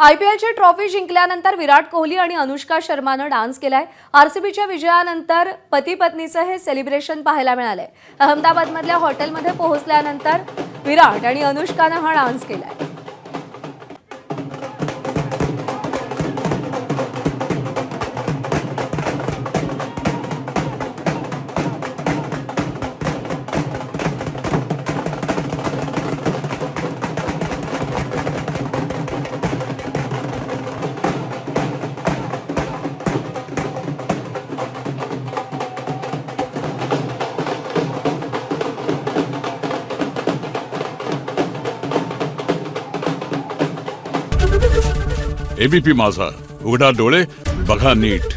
आयपीएलची trophy जिंकल्यानंतर विराट कोहली आणि अनुष्का शर्मानं डान्स केलाय। आरसीबीच्या विजयानंतर पती पत्नीचं हे सेलिब्रेशन पाहायला मिळालंय। अहमदाबादमधल्या हॉटेलमध्ये पोहोचल्यानंतर विराट आणि अनुष्कानं हा डान्स केलाय। एबीपी माझा, उघडा डोळे बघा नीट।